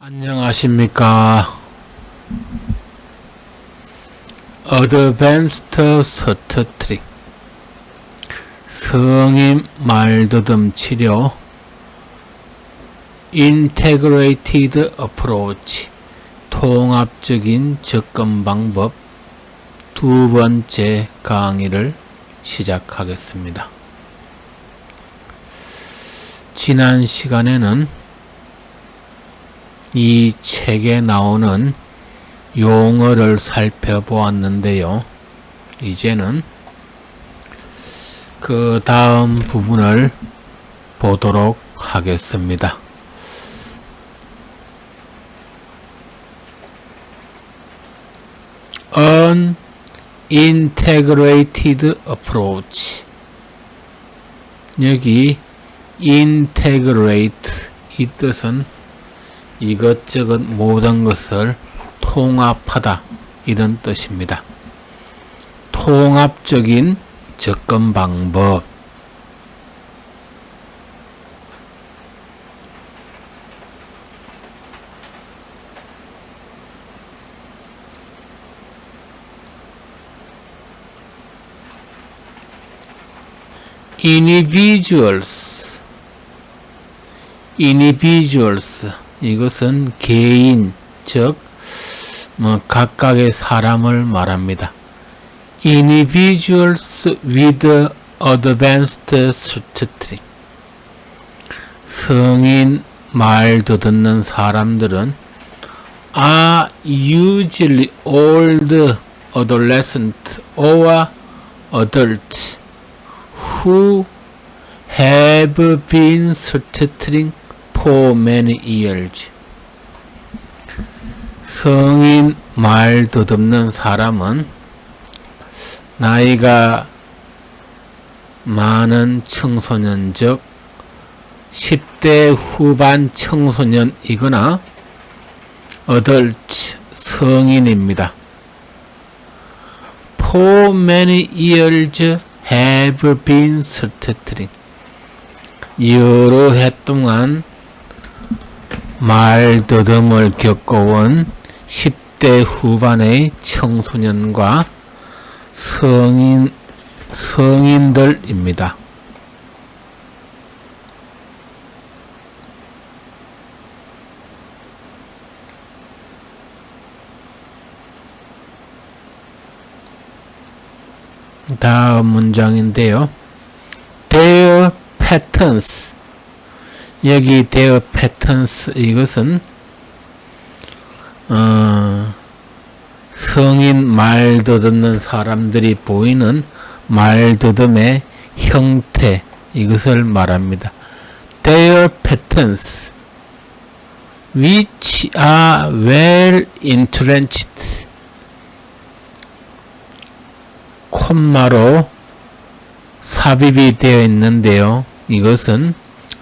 안녕하십니까. Advanced Stuttering 성인 말더듬 치료 Integrated Approach 통합적인 접근 방법 두 번째 강의를 시작하겠습니다. 지난 시간에는 이 책에 나오는 용어를 살펴보았는데요. 이제는 그 다음 부분을 보도록 하겠습니다. Unintegrated approach. 여기 integrate 이 뜻은 이것저것 모든 것을 통합하다 이런 뜻입니다. 통합적인 접근 방법. individuals 이것은 개인, 즉 각각의 사람을 말합니다. Individuals with advanced stuttering 성인 말더듬는 사람들은 are usually old adolescent or adults who have been stuttering for many years. 성인 말더듬는 사람은 나이가 많은 청소년, 즉 10대 후반 청소년이거나 adult 성인입니다. For many years have been stuttering 여러 해 동안 말더듬을 겪어온 10대 후반의 청소년과 성인들입니다. 다음 문장인데요. Their patterns 여기 their patterns 이것은 성인 말더듬는 사람들이 보이는 말더듬의 형태 이것을 말합니다. Their patterns which are well entrenched 콤마로 삽입이 되어 있는데요. 이것은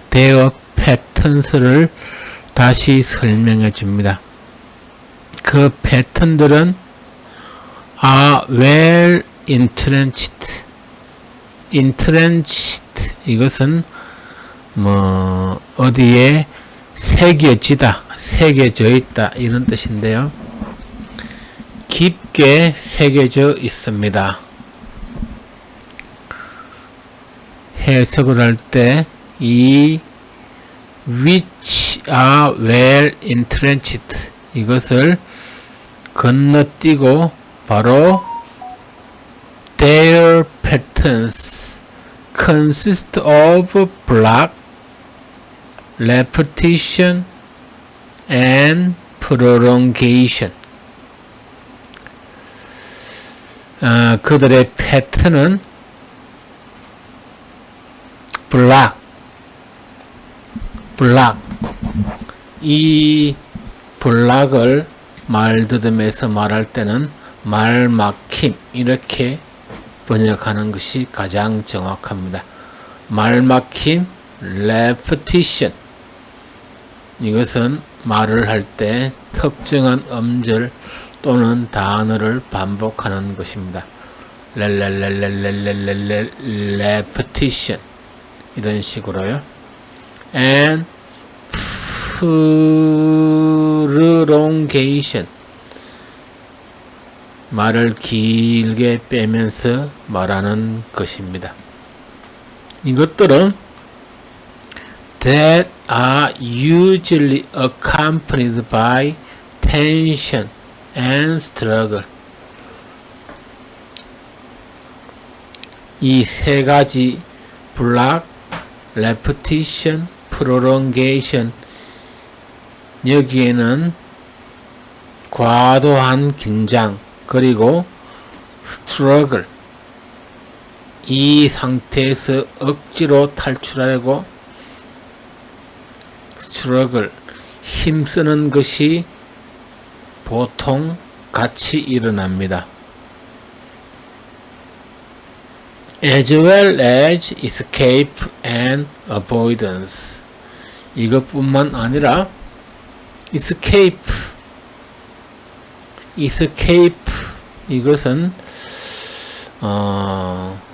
their 패턴스를 다시 설명해 줍니다. 그 패턴들은 are well entrenched. entrenched 이것은 어디에 새겨지다, 새겨져 있다 이런 뜻인데요. 깊게 새겨져 있습니다. 해석을 할 때 이 which are well entrenched 이것을 건너뛰고 바로 their patterns consist of block, repetition and prolongation 그들의 패턴은 블락 이 블락을 말더듬에서 말할 때는 말막힘 이렇게 번역하는 것이 가장 정확합니다. 말막힘, repetition 이것은 말을 할 때 특정한 음절 또는 단어를 반복하는 것입니다. repetition 이런 식으로요. and prolongation, 말을 길게 빼면서 말하는 것입니다. 이것들은 that are usually accompanied by tension and struggle. 이 세 가지 block, repetition, prolongation, 여기에는 과도한 긴장 그리고 struggle, 이 상태에서 억지로 탈출하려고 struggle, 힘쓰는 것이 보통 같이 일어납니다. as well as escape and avoidance. 이것뿐만 아니라 escape, 이것은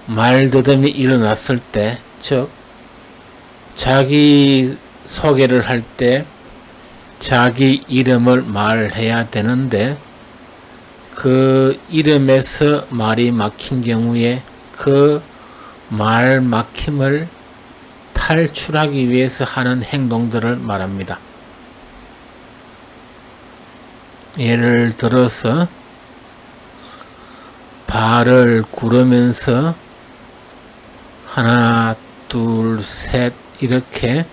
말더듬이 일어났을 때, 즉 자기 소개를 할 때 자기 이름을 말해야 되는데 그 이름에서 말이 막힌 경우에 그 말 막힘을 탈출하기 위해서 하는 행동들을 말합니다. 예를 들어서 발을 구르면서 하나, 둘, 셋 이렇게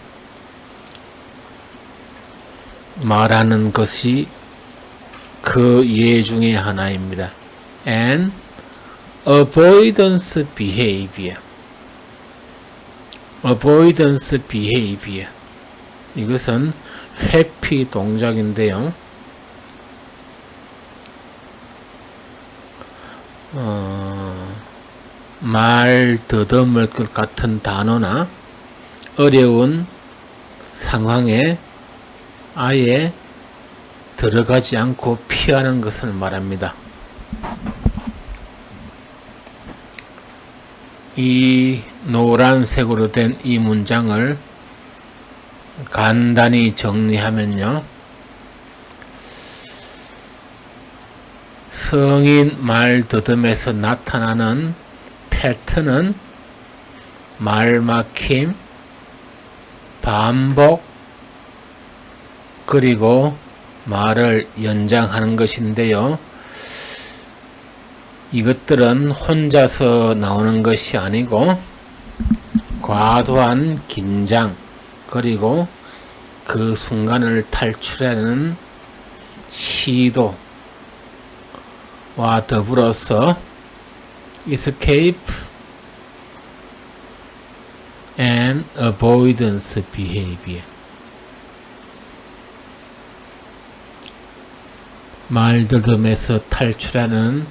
말하는 것이 그 예 중에 하나입니다. and avoidance behavior. 이것은 회피 동작인데요. 말 더듬을 것 같은 단어나 어려운 상황에 아예 들어가지 않고 피하는 것을 말합니다. 이 노란색으로 된 이 문장을 간단히 정리하면요. 성인 말더듬에서 나타나는 패턴은 말막힘, 반복, 그리고 말을 연장하는 것인데요. 이것들은 혼자서 나오는 것이 아니고 과도한 긴장 그리고 그 순간을 탈출하는 시도와 더불어서 escape and avoidance behavior, 말더듬에서 탈출하는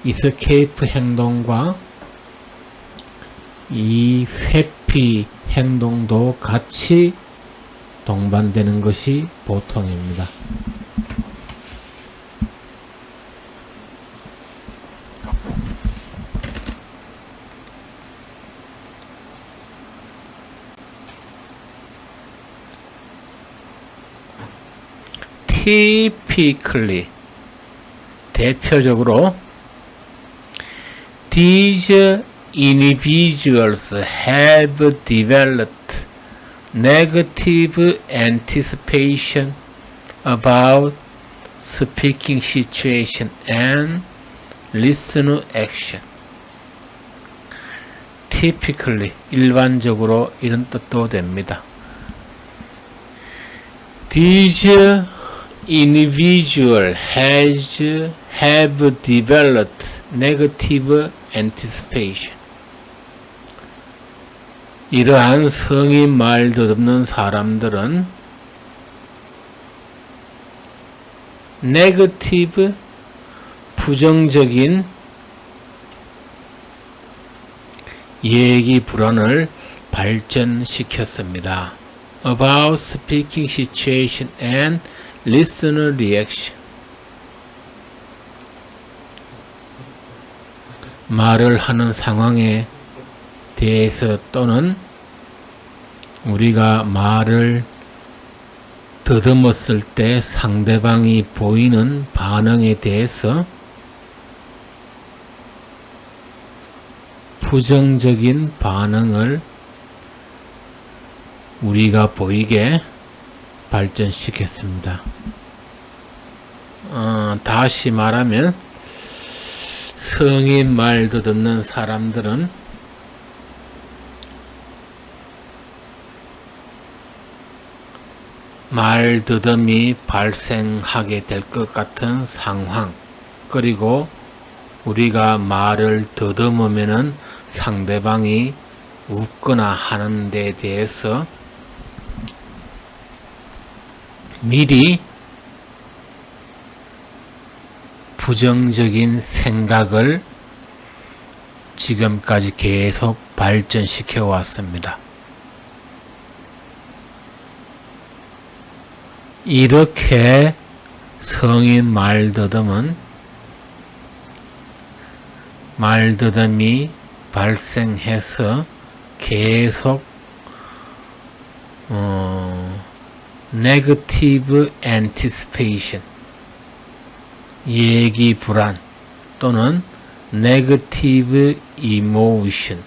escape 행동과 이 회피 행동도 같이 동반되는 것이 보통입니다. typically, 대표적으로 these individuals have developed negative anticipation about speaking situation and listener action. typically, 일반적으로 이런 뜻도 됩니다. These individual have developed negative anticipation. 이러한 성인 말 더듬는 사람들은 negative, 부정적인 얘기 불안을 발전시켰습니다. About speaking situation and listener reaction. 말을 하는 상황에 대해서 또는 우리가 말을 더듬었을 때 상대방이 보이는 반응에 대해서 부정적인 반응을 우리가 보이게 발전시켰습니다. 다시 말하면 성인 말 더듬는 사람들은 말 더듬이 발생하게 될 것 같은 상황, 그리고 우리가 말을 더듬으면은 상대방이 웃거나 하는 데 대해서 미리 부정적인 생각을 지금까지 계속 발전시켜 왔습니다. 이렇게 성인 말더듬은 말더듬이 발생해서 계속 negative anticipation, 예기 불안 또는 negative emotion,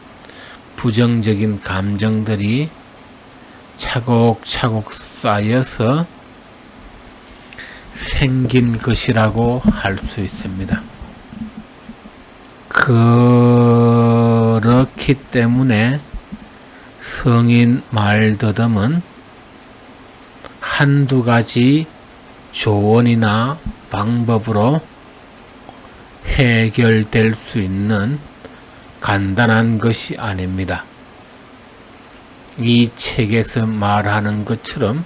부정적인 감정들이 차곡차곡 쌓여서 생긴 것이라고 할 수 있습니다. 그렇기 때문에 성인 말더듬은 한두 가지 조언이나 방법으로 해결될 수 있는 간단한 것이 아닙니다. 이 책에서 말하는 것처럼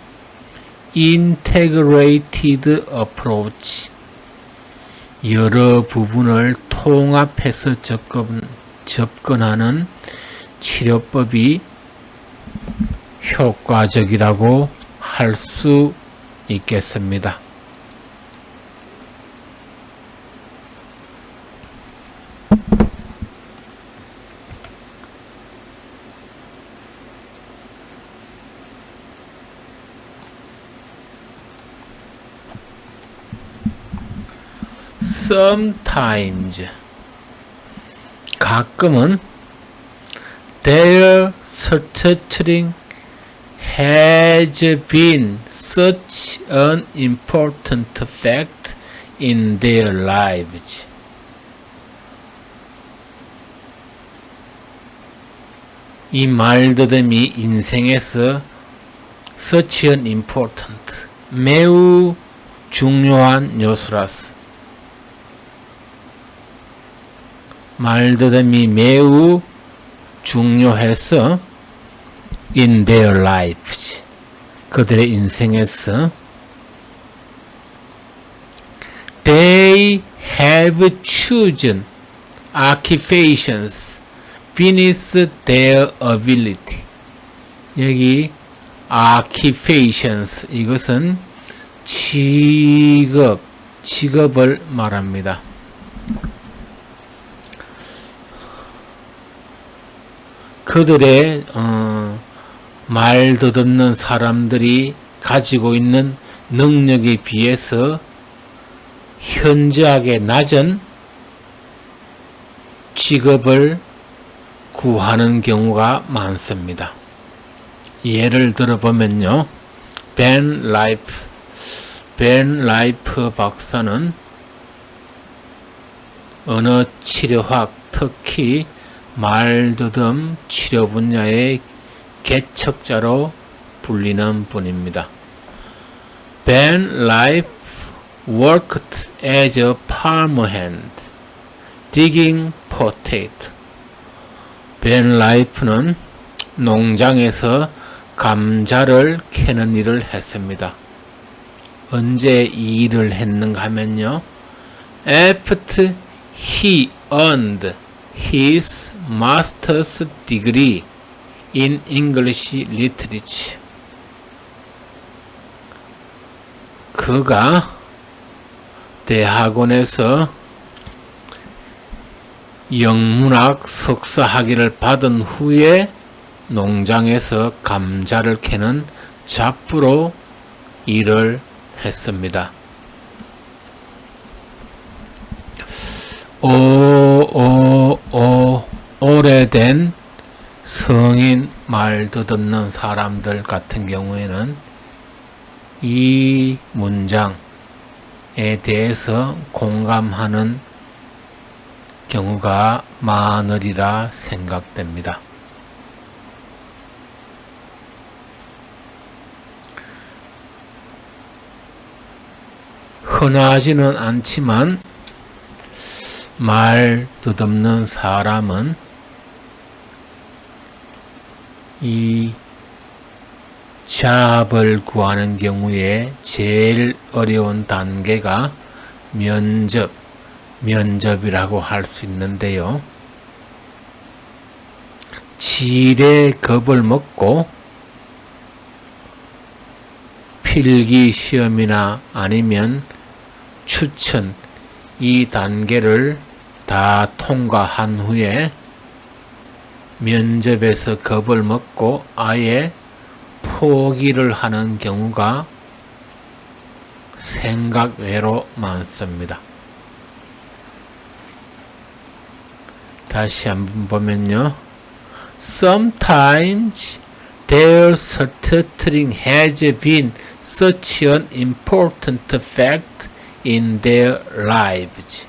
integrated approach, 여러 부분을 통합해서 접근하는 치료법이 효과적이라고 할 수 있겠습니다. Sometimes, 가끔은 their stuttering has been such an important fact in their lives. 이 말더듬이 인생에서 such an important, 매우 중요한 요소라서, 말더듬이 매우 중요해서 in their lives, 그들의 인생에서 they have chosen occupations beneath their ability. 여기 occupations, 이것은 직업을 말합니다. 그들의 말 더듬는 사람들이 가지고 있는 능력에 비해서 현저하게 낮은 직업을 구하는 경우가 많습니다. 예를 들어보면요, 벤 라이프 박사는 언어 치료학, 특히 말더듬 치료 분야의 개척자로 불리는 분입니다. Ben Life worked as a farmhand, digging potato. 벤 라이프는 농장에서 감자를 캐는 일을 했습니다. 언제 이 일을 했는가 하면요, after he earned his master's degree in English literature. 그가 대학원에서 영문학 석사 학위를 받은 후에 농장에서 감자를 캐는 잡부로 일을 했습니다. 오래된 성인 말 듣는 사람들 같은 경우에는 이 문장에 대해서 공감하는 경우가 많으리라 생각됩니다. 흔하지는 않지만 말 듣없는 사람은 이 잡을 구하는 경우에 제일 어려운 단계가 면접이라고 할 수 있는데요. 지레 겁을 먹고 필기 시험이나 아니면 추천 이 단계를 다 통과한 후에 면접에서 겁을 먹고 아예 포기를 하는 경우가 생각 외로 많습니다. 다시 한번 보면요. Sometimes their stuttering has been such an important fact in their lives.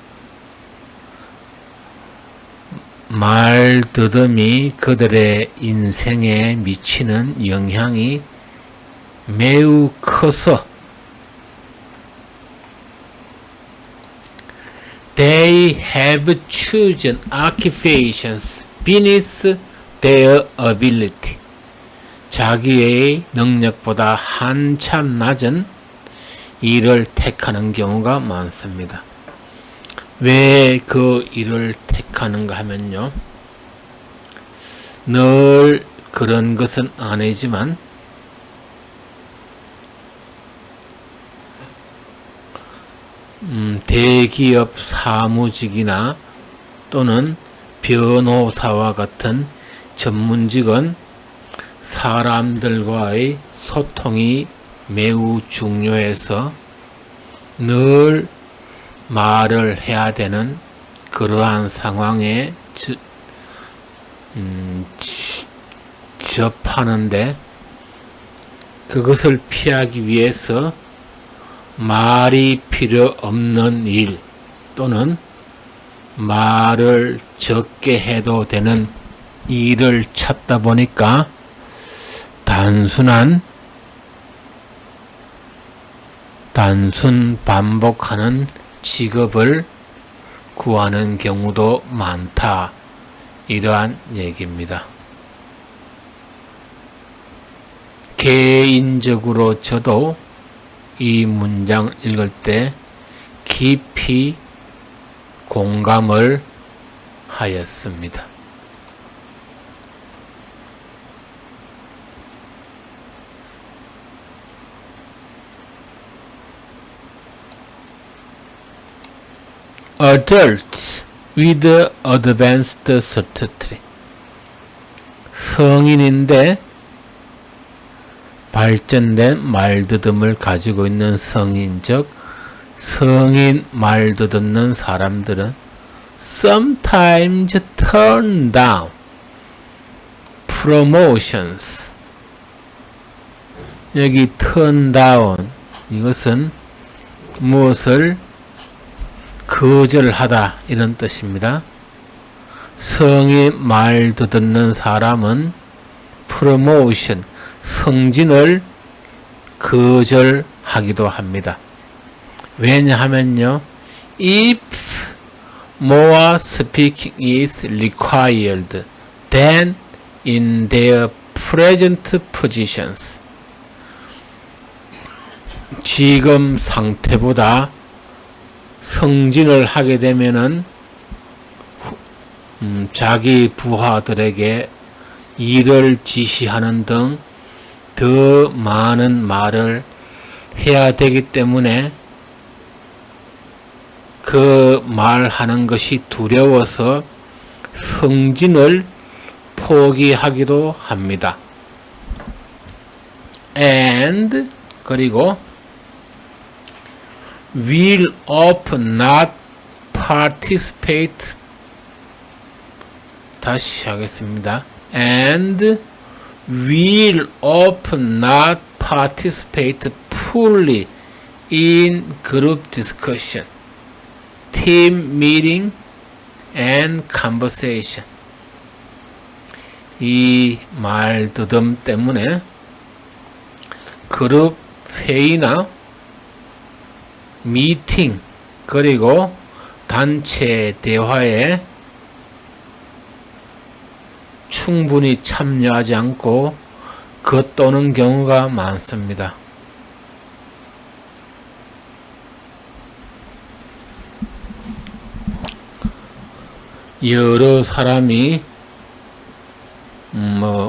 말더듬이 그들의 인생에 미치는 영향이 매우 커서 they have chosen occupations beneath their ability. 자기의 능력보다 한참 낮은 일을 택하는 경우가 많습니다. 왜 그 일을 택하는가 하면요. 늘 그런 것은 아니지만 대기업 사무직이나 또는 변호사와 같은 전문직은 사람들과의 소통이 매우 중요해서 늘 말을 해야 되는 그러한 상황에 접하는데 그것을 피하기 위해서 말이 필요 없는 일 또는 말을 적게 해도 되는 일을 찾다 보니까 단순 반복하는 직업을 구하는 경우도 많다. 이러한 얘기입니다. 개인적으로 저도 이 문장을 읽을 때 깊이 공감을 하였습니다. Adults with advanced stuttering. 성인인데 발전된 말더듬을 가지고 있는 성인, 즉 성인 말더듬는 사람들은 sometimes turn down promotions. 여기 turn down 이것은 무엇을 거절하다 이런 뜻입니다. 성인 말 듣는 사람은 프로모션, 승진을 거절하기도 합니다. 왜냐하면요, if more speaking is required than in their present positions. 지금 상태보다 승진을 하게 되면은 자기 부하들에게 일을 지시하는 등 더 많은 말을 해야 되기 때문에 그 말하는 것이 두려워서 승진을 포기하기도 합니다. And 그리고 will of not participate. 다시 하겠습니다. And will of not participate fully in group discussion, team meeting, and conversation. 이 말더듬 때문에 그룹 회의나 미팅 그리고 단체 대화에 충분히 참여하지 않고 겉도는 경우가 많습니다. 여러 사람이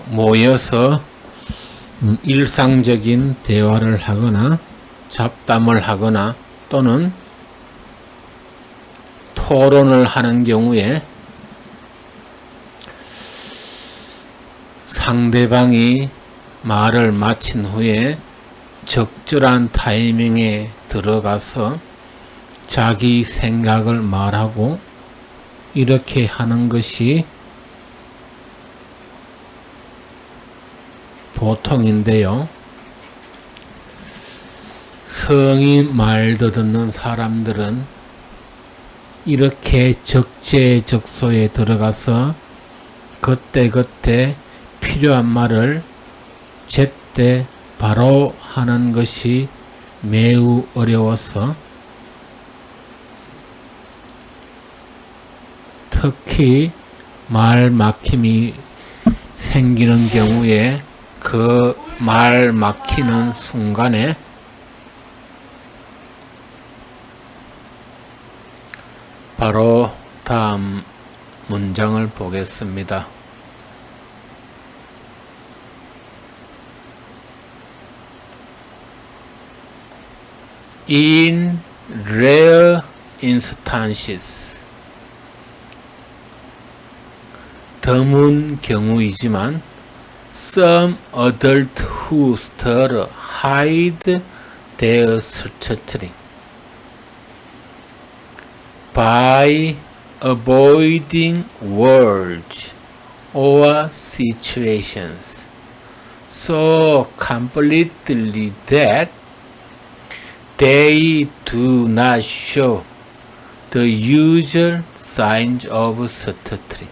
모여서 일상적인 대화를 하거나 잡담을 하거나 또는 토론을 하는 경우에 상대방이 말을 마친 후에 적절한 타이밍에 들어가서 자기 생각을 말하고 이렇게 하는 것이 보통인데요. 성이 말더듬는 사람들은 이렇게 적재적소에 들어가서 그때그때 필요한 말을 제때 바로 하는 것이 매우 어려워서 특히 말 막힘이 생기는 경우에 그 말 막히는 순간에 바로 다음 문장을 보겠습니다. In rare instances, 드문 경우이지만 some adults who stutter hide their stuttering by avoiding words or situations so completely that they do not show the usual signs of stuttering.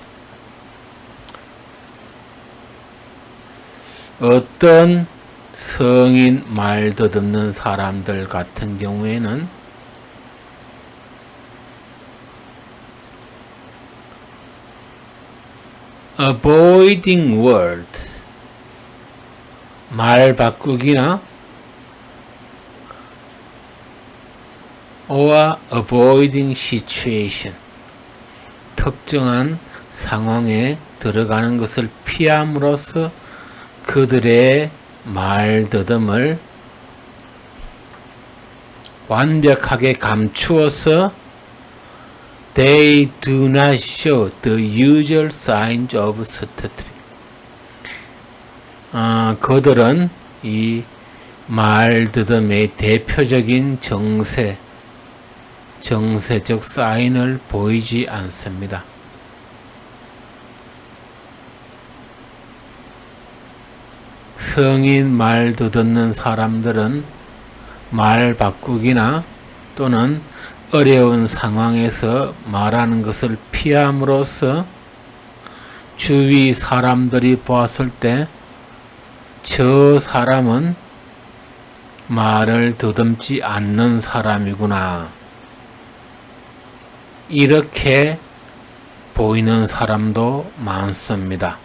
어떤 성인 말더듬는 사람들 같은 경우에는 avoiding words, 말 바꾸기나 or avoiding situation, 특정한 상황에 들어가는 것을 피함으로써 그들의 말더듬을 완벽하게 감추어서 they do not show the usual signs of stuttering. 그들은 이 말더듬의 대표적인 정세적 사인을 보이지 않습니다. 성인 말더듬는 사람들은 말 바꾸기나 또는 어려운 상황에서 말하는 것을 피함으로써 주위 사람들이 보았을 때 저 사람은 말을 더듬지 않는 사람이구나, 이렇게 보이는 사람도 많습니다.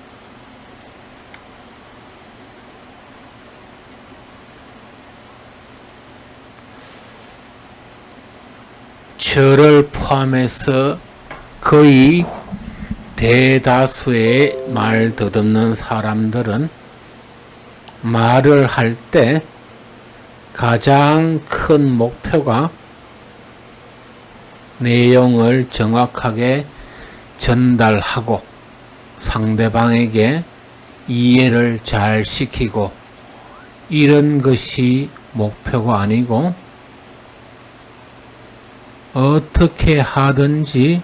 저를 포함해서 거의 대다수의 말 더듬는 사람들은 말을 할 때 가장 큰 목표가 내용을 정확하게 전달하고 상대방에게 이해를 잘 시키고 이런 것이 목표가 아니고 어떻게 하든지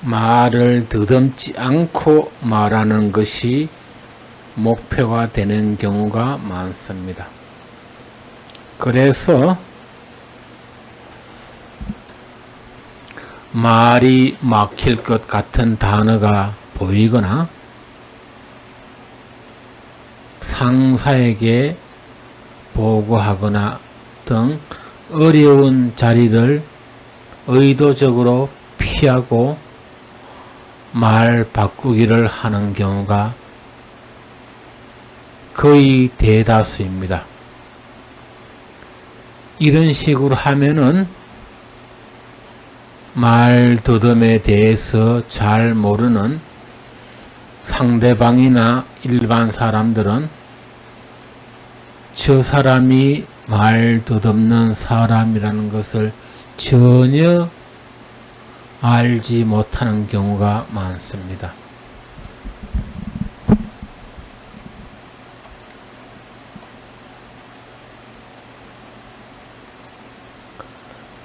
말을 더듬지 않고 말하는 것이 목표가 되는 경우가 많습니다. 그래서 말이 막힐 것 같은 단어가 보이거나 상사에게 보고하거나 등 어려운 자리를 의도적으로 피하고 말 바꾸기를 하는 경우가 거의 대다수입니다. 이런 식으로 하면은 말 더듬에 대해서 잘 모르는 상대방이나 일반 사람들은 저 사람이 말 더듬는 사람이라는 것을 전혀 알지 못하는 경우가 많습니다.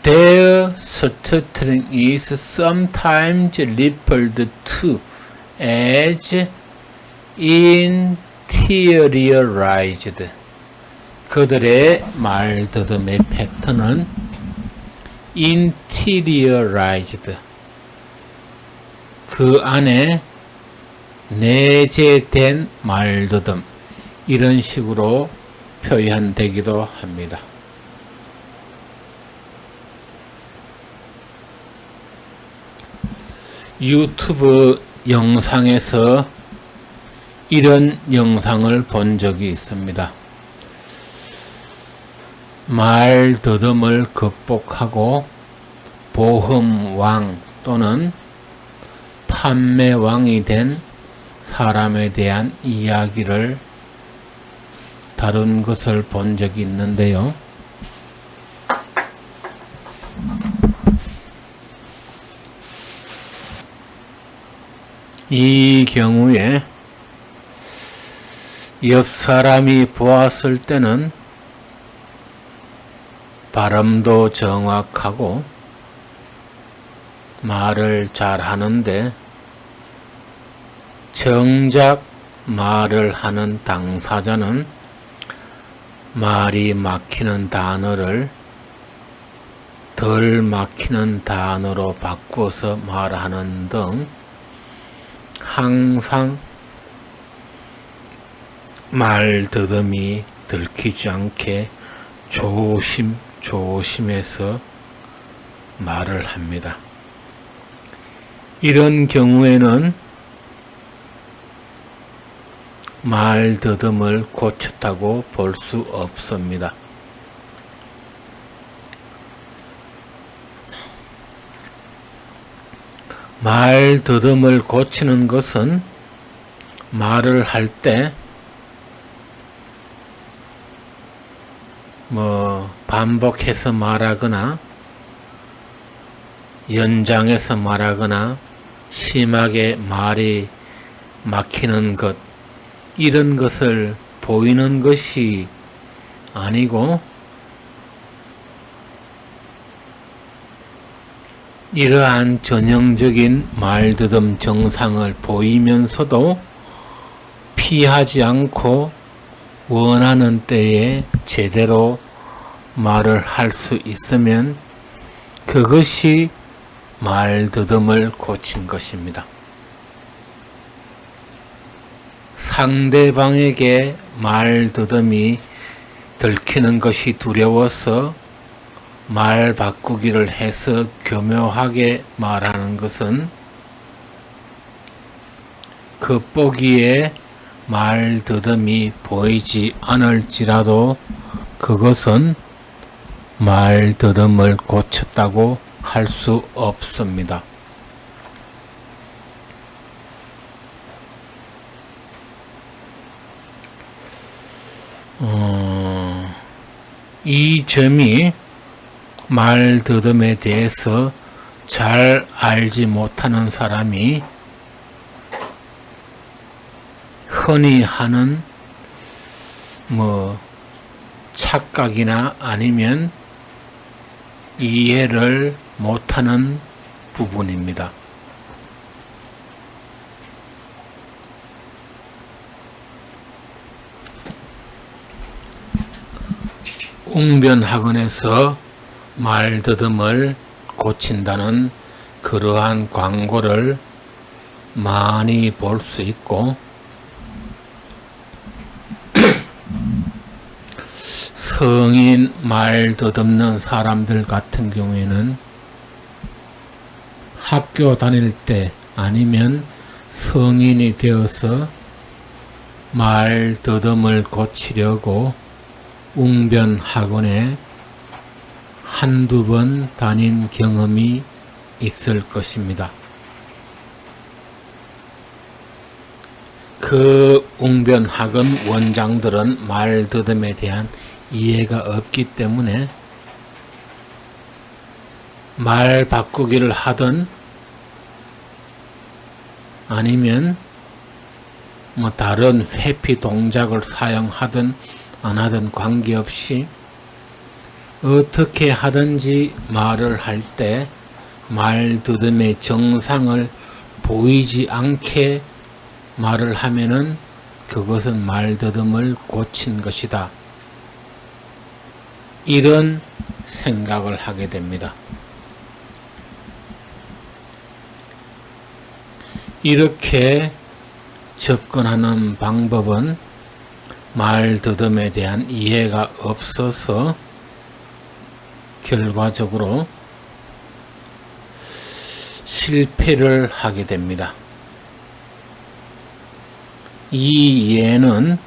Their stuttering is sometimes referred to as interiorized. 그들의 말더듬의 패턴은 interiorized, 그 안에 내재된 말더듬, 이런 식으로 표현되기도 합니다. 유튜브 영상에서 이런 영상을 본 적이 있습니다. 말 더듬을 극복하고 보험왕 또는 판매왕이 된 사람에 대한 이야기를 다룬 것을 본 적이 있는데요. 이 경우에 옆 사람이 보았을 때는 발음도 정확하고 말을 잘 하는데 정작 말을 하는 당사자는 말이 막히는 단어를 덜 막히는 단어로 바꿔서 말하는 등 항상 말 더듬이 들키지 않게 조심해서 말을 합니다. 이런 경우에는 말 더듬을 고쳤다고 볼 수 없습니다. 말 더듬을 고치는 것은 말을 할 때 반복해서 말하거나 연장해서 말하거나 심하게 말이 막히는 것, 이런 것을 보이는 것이 아니고 이러한 전형적인 말더듬 증상을 보이면서도 피하지 않고 원하는 때에 제대로 말을 할 수 있으면 그것이 말더듬을 고친 것입니다. 상대방에게 말더듬이 들키는 것이 두려워서 말 바꾸기를 해서 교묘하게 말하는 것은 겉보기에 말더듬이 보이지 않을지라도 그것은 말더듬을 고쳤다고 할 수 없습니다. 이 점이 말더듬에 대해서 잘 알지 못하는 사람이 흔히 하는 착각이나 아니면 이해를 못하는 부분입니다. 웅변학원에서 말더듬을 고친다는 그러한 광고를 많이 볼 수 있고, 성인 말더듬는 사람들 같은 경우에는 학교 다닐 때 아니면 성인이 되어서 말더듬을 고치려고 웅변학원에 한두 번 다닌 경험이 있을 것입니다. 그 웅변학원 원장들은 말더듬에 대한 이해가 없기 때문에 말 바꾸기를 하든 아니면 다른 회피 동작을 사용하든 안 하든 관계없이 어떻게 하든지 말을 할 때 말더듬의 정상을 보이지 않게 말을 하면은 그것은 말더듬을 고친 것이다. 이런 생각을 하게 됩니다. 이렇게 접근하는 방법은 말더듬에 대한 이해가 없어서 결과적으로 실패를 하게 됩니다. 이 예는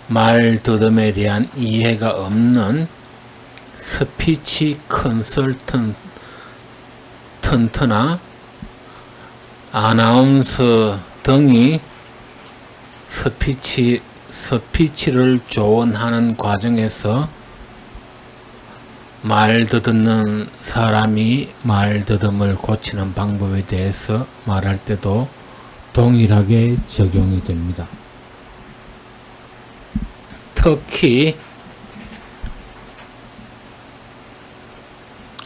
말더듬에 대한 이해가 없는 스피치 컨설턴트나 아나운서 등이 스피치를 조언하는 과정에서 말더듬는 사람이 말더듬을 고치는 방법에 대해서 말할 때도 동일하게 적용이 됩니다. 특히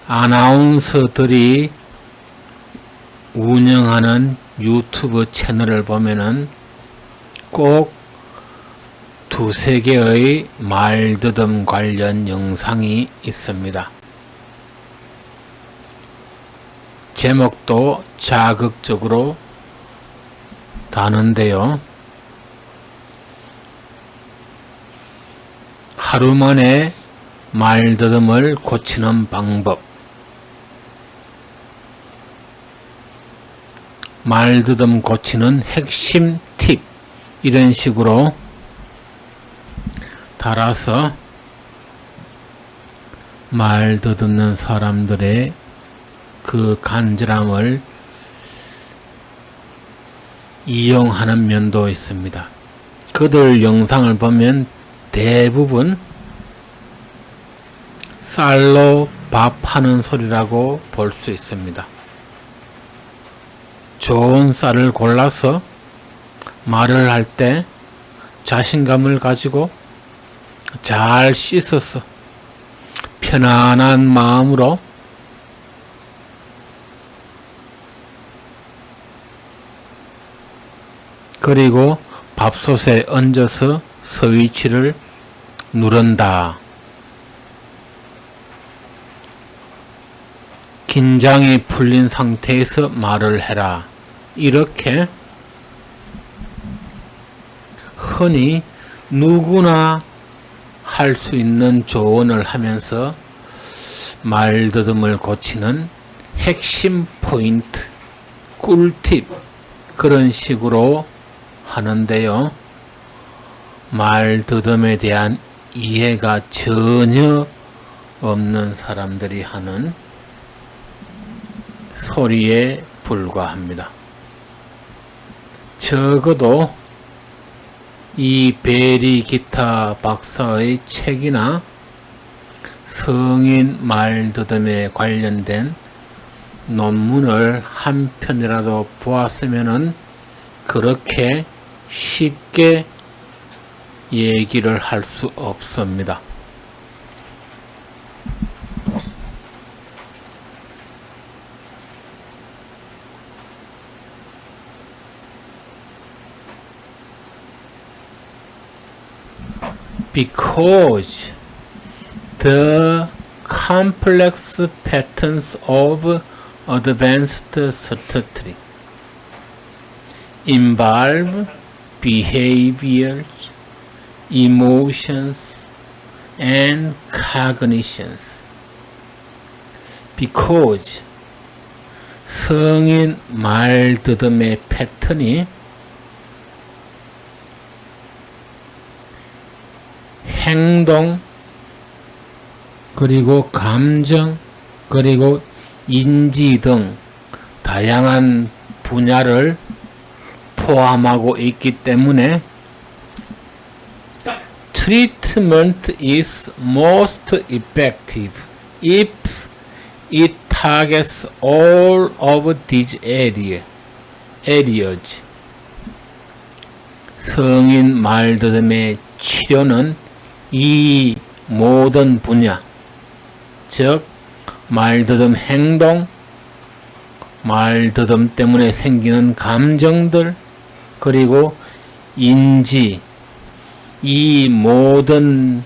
아나운서들이 운영하는 유튜브 채널을 보면은 꼭 두세 개의 말더듬 관련 영상이 있습니다. 제목도 자극적으로 다는데요. 하루 만에 말더듬을 고치는 방법, 말더듬 고치는 핵심 팁, 이런 식으로 달아서 말더듬는 사람들의 그 간절함을 이용하는 면도 있습니다. 그들 영상을 보면 대부분 쌀로 밥하는 소리라고 볼 수 있습니다. 좋은 쌀을 골라서 말을 할 때 자신감을 가지고 잘 씻어서 편안한 마음으로 그리고 밥솥에 얹어서 스위치를 누른다. 긴장이 풀린 상태에서 말을 해라. 이렇게 흔히 누구나 할 수 있는 조언을 하면서 말더듬을 고치는 핵심 포인트, 꿀팁, 그런 식으로 하는데요. 말더듬에 대한 이해가 전혀 없는 사람들이 하는 소리에 불과합니다. 적어도 이 베리 기타 박사의 책이나 성인 말더듬에 관련된 논문을 한 편이라도 보았으면은 그렇게 쉽게 얘기를 할 수 없습니다. because the complex patterns of advanced study involve behaviors, emotions, and cognitions. Because 성인 말더듬의 패턴이 행동, 그리고 감정, 그리고 인지 등 다양한 분야를 포함하고 있기 때문에 treatment is most effective if it targets all of these areas. 성인 말더듬의 치료는 이 모든 분야, 즉 말더듬 행동, 말더듬 때문에 생기는 감정들, 그리고 인지, 이 모든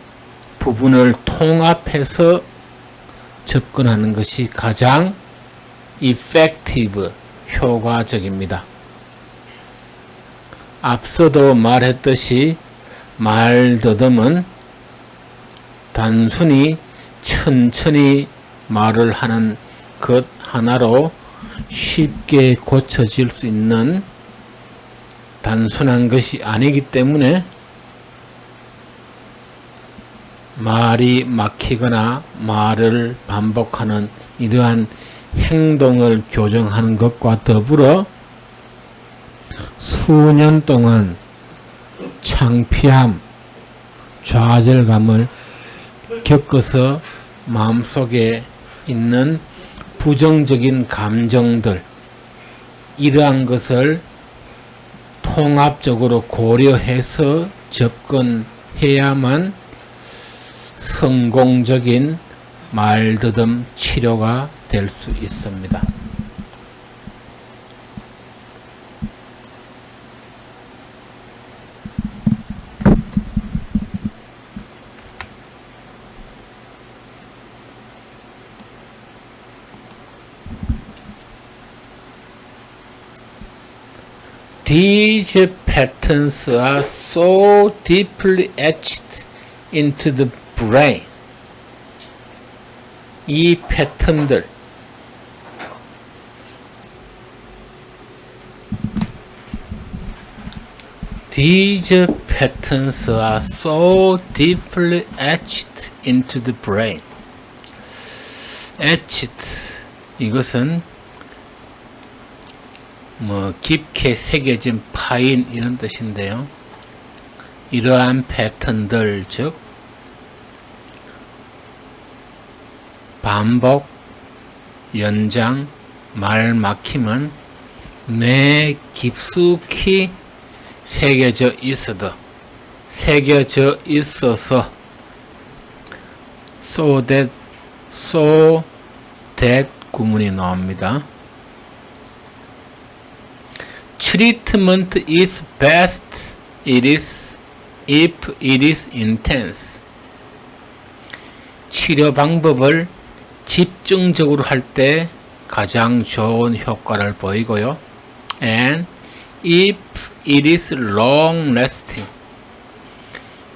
부분을 통합해서 접근하는 것이 가장 effective, 효과적입니다. 앞서도 말했듯이 말더듬은 단순히 천천히 말을 하는 것 하나로 쉽게 고쳐질 수 있는 단순한 것이 아니기 때문에 말이 막히거나 말을 반복하는 이러한 행동을 교정하는 것과 더불어 수년 동안 창피함, 좌절감을 겪어서 마음속에 있는 부정적인 감정들, 이러한 것을 통합적으로 고려해서 접근해야만 성공적인 말더듬 치료가 될 수 있습니다. These patterns are so deeply etched into the brain. 이 패턴들, These patterns are so deeply etched into the brain. etched, 이것은 깊게 새겨진 파인 이런 뜻인데요. 이러한 패턴들, 즉 반복, 연장, 말 막힘은 뇌에 깊숙이 새겨져 있어서 so that 구문이 나옵니다. Treatment is best if it is intense. 치료 방법을 집중적으로 할 때 가장 좋은 효과를 보이고요. And if it is long lasting.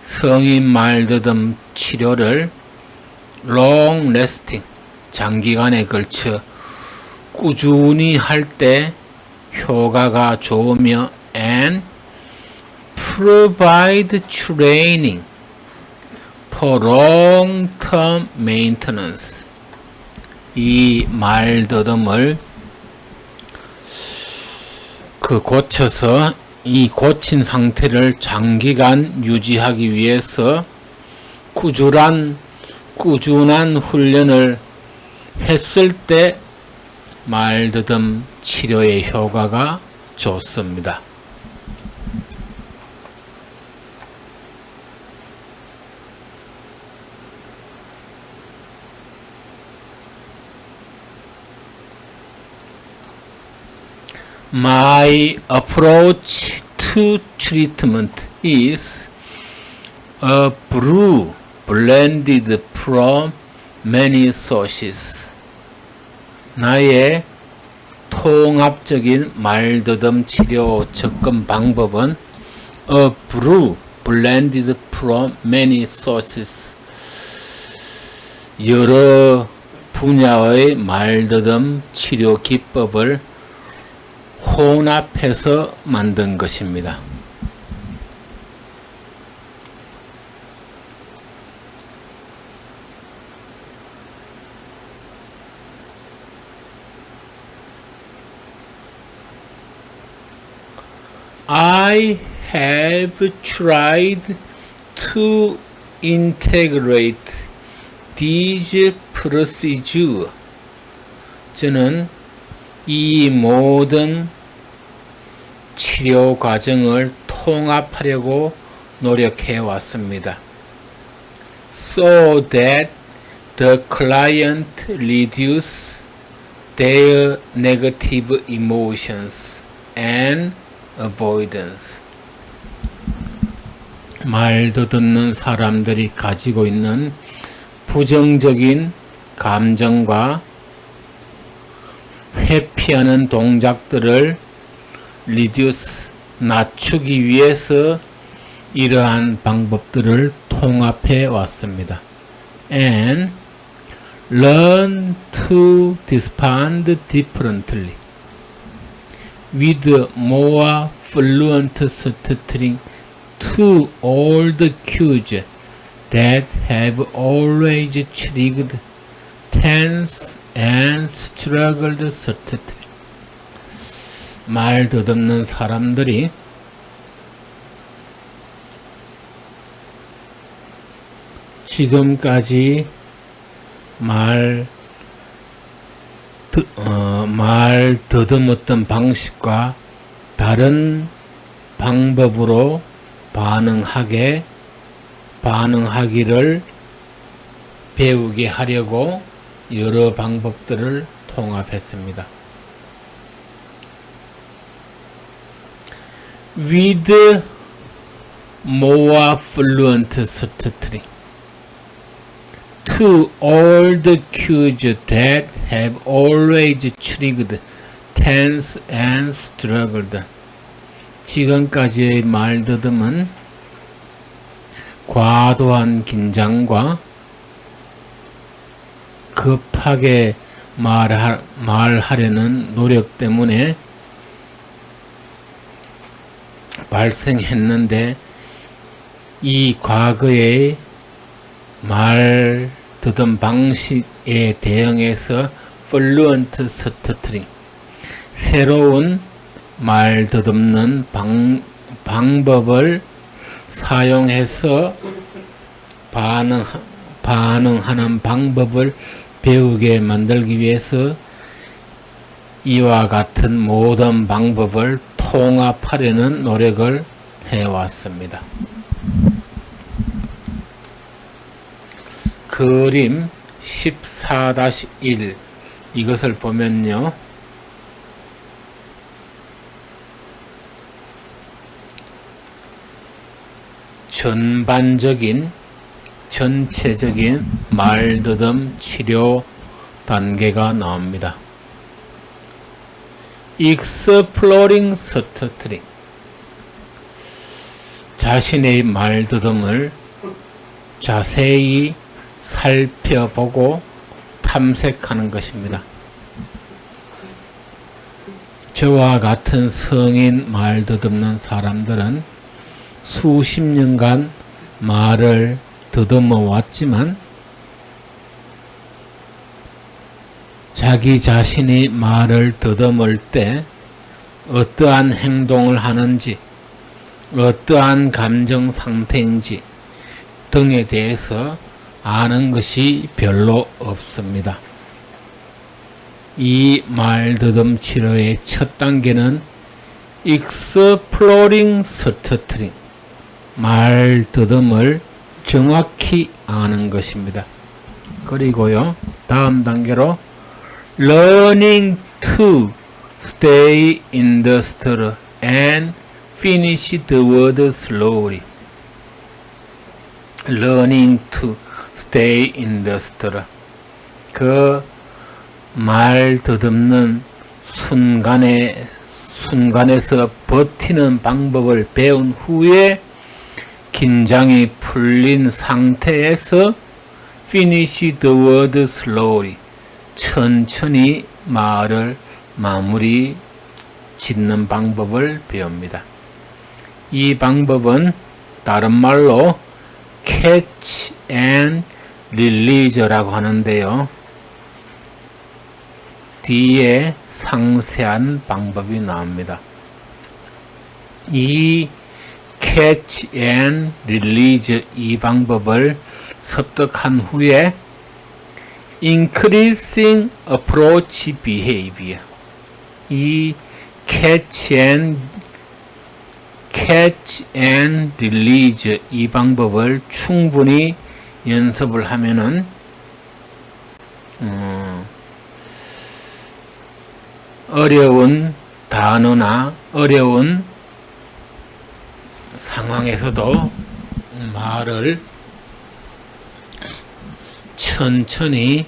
성인 말더듬 치료를 long lasting, 장기간에 걸쳐 꾸준히 할 때 효과가 좋으며 and provide training for long-term maintenance. 이 말더듬을 고쳐서 이 고친 상태를 장기간 유지하기 위해서 꾸준한 훈련을 했을 때 말더듬 치료의 효과가 좋습니다. My approach to treatment is A brew blended from many sources. 나의 통합적인 말더듬 치료 접근 방법은 A brew blended from many sources. 여러 분야의 말더듬 치료 기법을 혼합해서 만든 것입니다. I have tried to integrate these procedures. 저는 이 모든 치료 과정을 통합하려고 노력해 왔습니다. So that the client reduce their negative emotions and avoidance. 말도 듣는 사람들이 가지고 있는 부정적인 감정과 회피하는 동작들을 reduce, 낮추기 위해서 이러한 방법들을 통합해 왔습니다. And learn to respond differently with more fluent stuttering to all the cues that have always triggered tense and struggled stuttering. 말 더듬는 사람들이 지금까지 말 더듬었던 방식과 다른 방법으로 반응하기를 배우게 하려고 여러 방법들을 통합했습니다. With more fluent stuttering to all the cues that have always triggered tense and struggled. 지금까지의 말더듬은 과도한 긴장과 급하게 말하려는 노력 때문에 발생했는데, 이 과거의 말더듬 방식에 대응해서 fluent stuttering, 새로운 말더듬는 방법을 사용해서 반응하는 방법을 배우게 만들기 위해서 이와 같은 모든 방법을 통합하려는 노력을 해왔습니다. 그림 14-1 이것을 보면요, 전체적인 말더듬 치료 단계가 나옵니다. Exploring stuttering, 자신의 말더듬을 자세히 살펴보고 탐색하는 것입니다. 저와 같은 성인 말더듬는 사람들은 수십 년간 말을 더듬어 왔지만 자기 자신이 말을 더듬을 때 어떠한 행동을 하는지, 어떠한 감정 상태인지 등에 대해서 아는 것이 별로 없습니다. 이 말더듬 치료의 첫 단계는 Exploring stuttering, 말더듬을 정확히 아는 것입니다. 그리고요, 다음 단계로 Learning to stay in the stutter and finish the word slowly. learning to stay in the struggle. 그 말 더듬는 순간에서 버티는 방법을 배운 후에 긴장이 풀린 상태에서 finish the word slowly. 천천히 말을 마무리 짓는 방법을 배웁니다. 이 방법은 다른 말로 catch and release라고 하는데요. 뒤에 상세한 방법이 나옵니다. 이 catch and release 이 방법을 습득한 후에 increasing approach behavior 이 catch and release 이 방법을 충분히 연습을 하면은 어려운 단어나 어려운 상황에서도 말을 천천히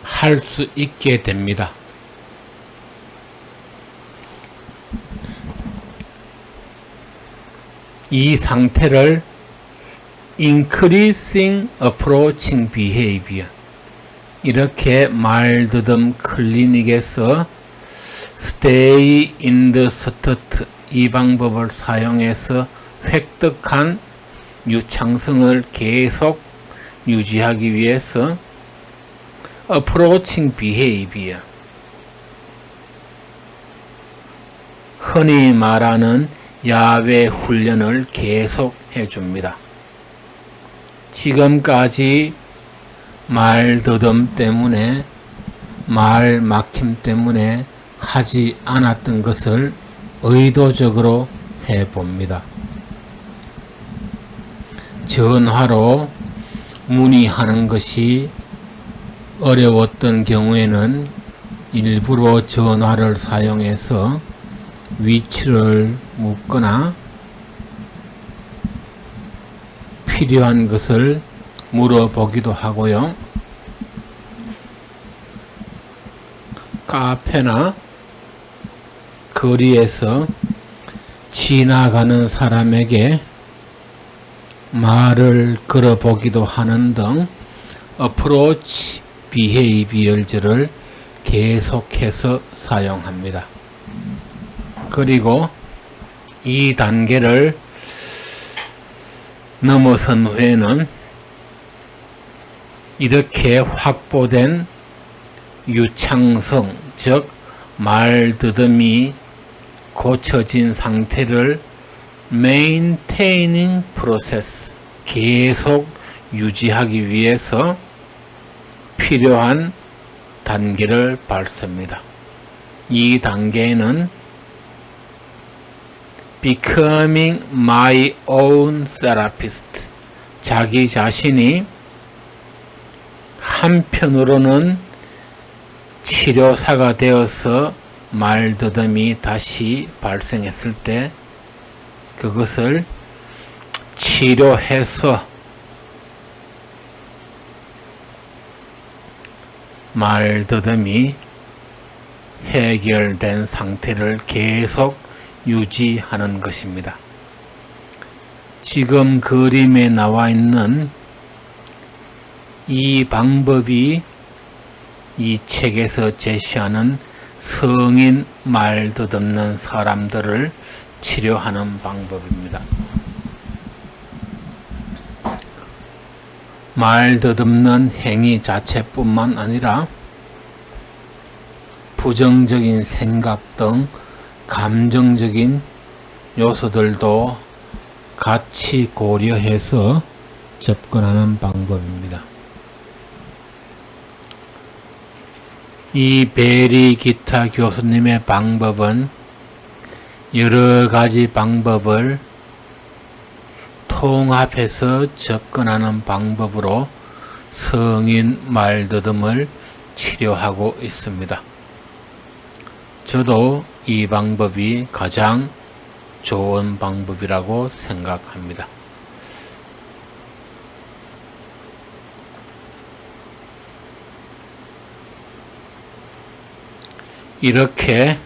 할 수 있게 됩니다. 이 상태를 increasing approaching behavior 이렇게 말더듬 클리닉에서 stay in the start 이 방법을 사용해서 획득한 유창성을 계속 유지하기 위해서 approaching behavior 흔히 말하는 야외 훈련을 계속 해줍니다. 지금까지 말더듬 때문에 말 막힘 때문에 하지 않았던 것을 의도적으로 해봅니다. 전화로 문의하는 것이 어려웠던 경우에는 일부러 전화를 사용해서 위치를 묻거나 필요한 것을 물어보기도 하고요. 카페나 거리에서 지나가는 사람에게 말을 걸어보기도 하는 등 approach behavior를 계속해서 사용합니다. 그리고 이 단계를 넘어선 후에는 이렇게 확보된 유창성, 즉 말더듬이 고쳐진 상태를 maintaining process, 계속 유지하기 위해서 필요한 단계를 밟습니다. 이 단계는 becoming my own therapist, 자기 자신이 한편으로는 치료사가 되어서 말더듬이 다시 발생했을 때 그것을 치료해서 말더듬이 해결된 상태를 계속 유지하는 것입니다. 지금 그림에 나와 있는 이 방법이 이 책에서 제시하는 성인 말더듬는 사람들을 치료하는 방법입니다. 말더듬는 행위 자체뿐만 아니라 부정적인 생각 등 감정적인 요소들도 같이 고려해서 접근하는 방법입니다. 이 베리 기타 교수님의 방법은 여러 가지 방법을 통합해서 접근하는 방법으로 성인 말더듬을 치료하고 있습니다. 저도 이 방법이 가장 좋은 방법이라고 생각합니다. 이렇게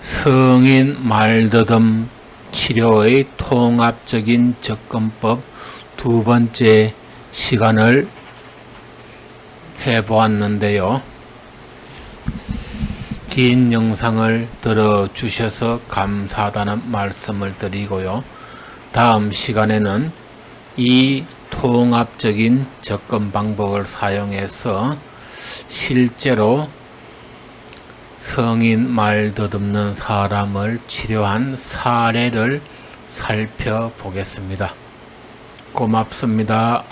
성인 말더듬 치료의 통합적인 접근법 두 번째 시간을 해보았는데요. 긴 영상을 들어주셔서 감사하다는 말씀을 드리고요. 다음 시간에는 이 통합적인 접근 방법을 사용해서 실제로 성인 말더듬는 사람을 치료한 사례를 살펴보겠습니다. 고맙습니다.